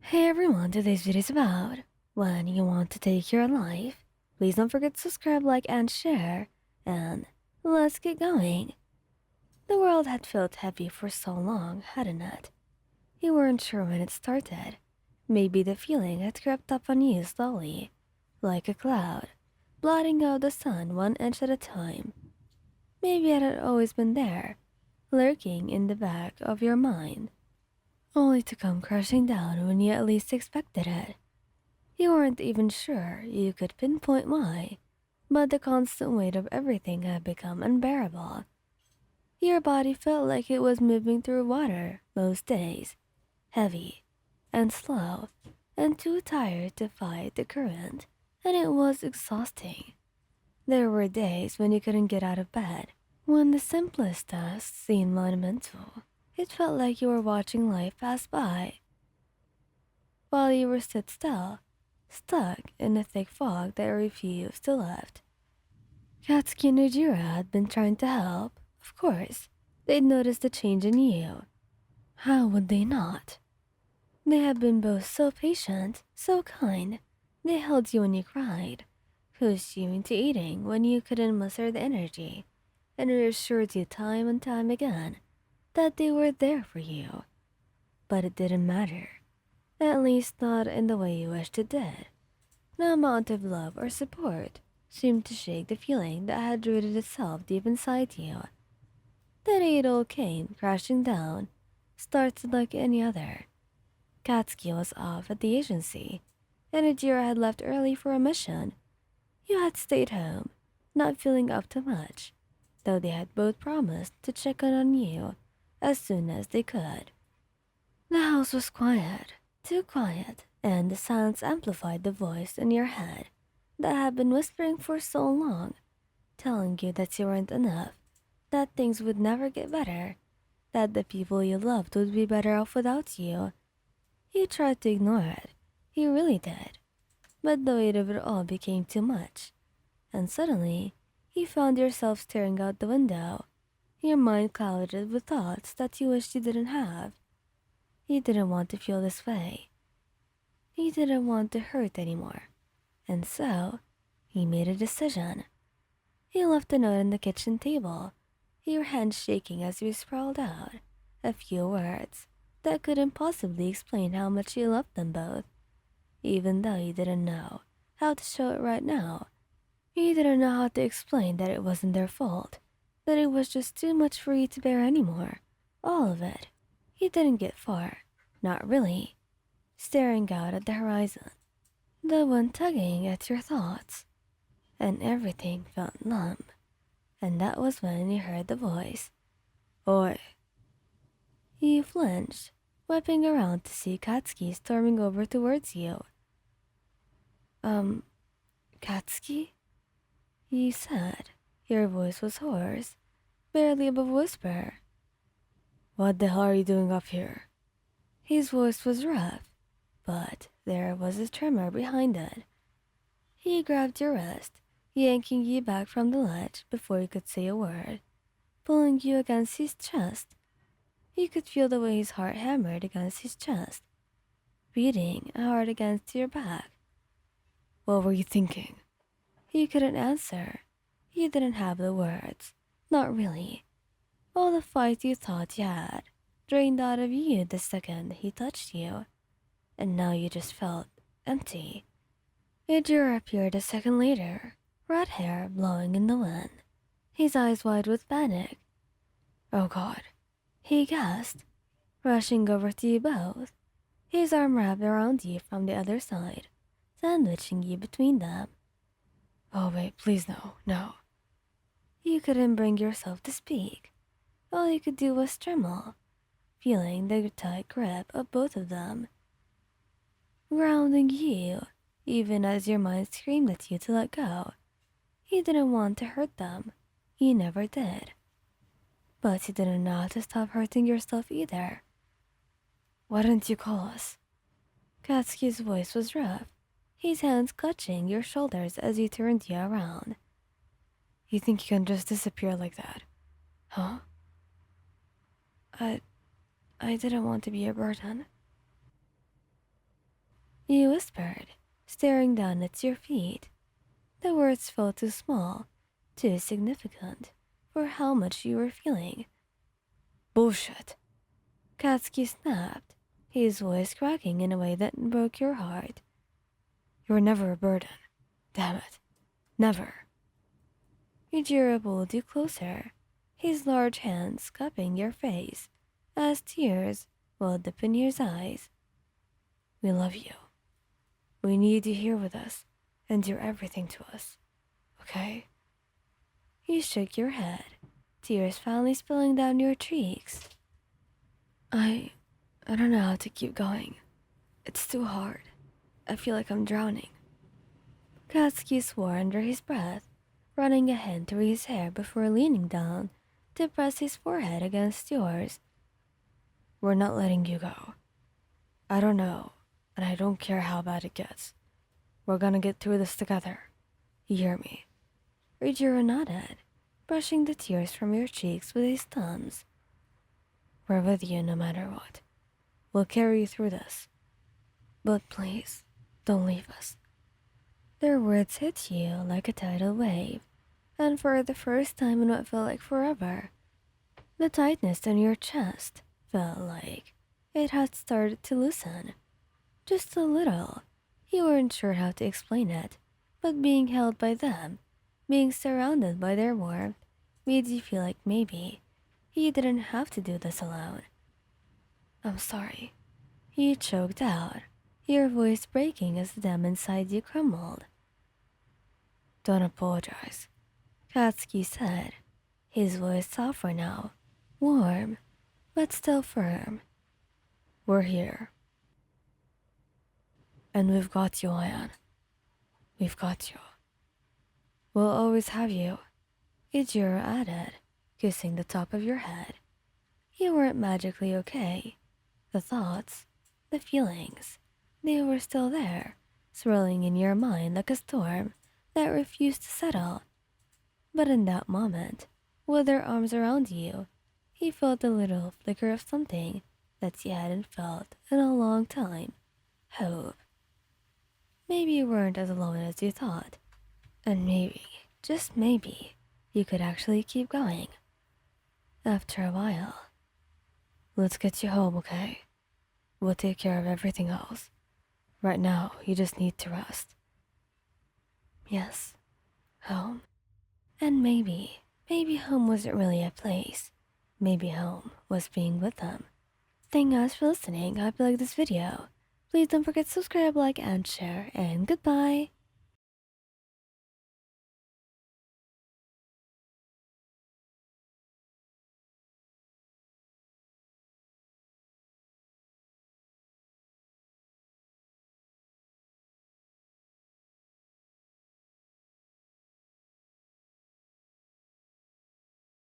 Hey everyone, today's video is about when you want to take your life. Please don't forget to subscribe, like, and share. And let's get going. The world had felt heavy for so long, hadn't it? You weren't sure when it started. Maybe the feeling had crept up on you slowly, like a cloud, blotting out the sun 1 inch at a time. Maybe it had always been there, lurking in the back of your mind, only to come crashing down when you at least expected it. You weren't even sure you could pinpoint why, but the constant weight of everything had become unbearable. Your body felt like it was moving through water most days, heavy and slow, and too tired to fight the current, and it was exhausting. There were days when you couldn't get out of bed, when the simplest tasks seemed monumental. It felt like you were watching life pass by while you were stood still, stuck in a thick fog that refused to lift. Katsuki and Ujira had been trying to help, of course. They'd noticed the change in you. How would they not? They had been both so patient, so kind. They held you when you cried, pushed you into eating when you couldn't muster the energy, and reassured you time and time again that they were there for you. But it didn't matter. At least not in the way you wished it did. No amount of love or support seemed to shake the feeling that had rooted itself deep inside you. The day it all came crashing down, started like any other. Katsuki was off at the agency, and Ajira had left early for a mission. You had stayed home, not feeling up to much, though they had both promised to check in on you as soon as they could. The house was quiet, too quiet, and the silence amplified the voice in your head that had been whispering for so long, telling you that you weren't enough, that things would never get better, that the people you loved would be better off without you. You tried to ignore it, you really did, but the weight of it all became too much, and suddenly you found yourself staring out the window, your mind clouded with thoughts that you wished you didn't have. You didn't want to feel this way. You didn't want to hurt anymore. And so, he made a decision. He left a note on the kitchen table, your hands shaking as you sprawled out a few words that couldn't possibly explain how much you loved them both, even though you didn't know how to show it right now. You didn't know how to explain that it wasn't their fault, that it was just too much for you to bear anymore. All of it. You didn't get far. Not really. Staring out at the horizon, the one tugging at your thoughts, and everything felt numb. And that was when you heard the voice. Oi. You flinched, whipping around to see Katsuki storming over towards you. Katsuki? You said. Your voice was hoarse, barely above a whisper. What the hell are you doing up here? His voice was rough, but there was a tremor behind it. He grabbed your wrist, yanking you back from the ledge before you could say a word, pulling you against his chest. You could feel the way his heart hammered against his chest, beating hard against your back. What were you thinking? You couldn't answer. You didn't have the words. Not really. All the fight you thought you had drained out of you the second he touched you, and now you just felt empty. Ijiro appeared a second later, red hair blowing in the wind, his eyes wide with panic. Oh God, he gasped, rushing over to you both, his arm wrapped around you from the other side, sandwiching you between them. Oh wait, please no, no. You couldn't bring yourself to speak. All you could do was tremble, feeling the tight grip of both of them, grounding you, even as your mind screamed at you to let go. You didn't want to hurt them. You never did. But you didn't know how to stop hurting yourself either. Why didn't you call us? Katsuki's voice was rough, his hands clutching your shoulders as he turned you around. You think you can just disappear like that? Huh? I didn't want to be a burden. You whispered, staring down at your feet. The words felt too small, too significant for how much you were feeling. Bullshit. Katsuki snapped, his voice cracking in a way that broke your heart. You're never a burden. Damn it. Never. Yujiro pulled you closer, his large hands cupping your face as tears welled up in his eyes. We love you. We need you here with us, and you're everything to us. Okay? You shook your head, tears finally spilling down your cheeks. I don't know how to keep going. It's too hard. I feel like I'm drowning. Katsuki swore under his breath, running a hand through his hair before leaning down to press his forehead against yours. We're not letting you go. I don't know, and I don't care how bad it gets. We're gonna get through this together. You hear me? Rijiro nodded, brushing the tears from your cheeks with his thumbs. We're with you no matter what. We'll carry you through this. But please, don't leave us. Their words hit you like a tidal wave, and for the first time in what felt like forever, the tightness in your chest felt like it had started to loosen. Just a little. You weren't sure how to explain it, but being held by them, being surrounded by their warmth, made you feel like maybe you didn't have to do this alone. I'm sorry. You choked out, your voice breaking as the dam inside you crumbled. Don't apologize, Katsuki said, his voice softer now, warm, but still firm. We're here. And we've got you, Lion. We've got you. We'll always have you, Ijiro added, kissing the top of your head. You weren't magically okay. The thoughts, the feelings, they were still there, swirling in your mind like a storm that refused to settle. But in that moment, with their arms around you, he felt a little flicker of something that you hadn't felt in a long time. Hope. Maybe you weren't as alone as you thought. And maybe, just maybe, you could actually keep going. After a while. Let's get you home, okay? We'll take care of everything else. Right now, you just need to rest. Yes, home. And maybe home wasn't really a place. Maybe home was being with them. Thank you guys for listening. I hope you like this video. Please don't forget to subscribe, like, and share, and goodbye.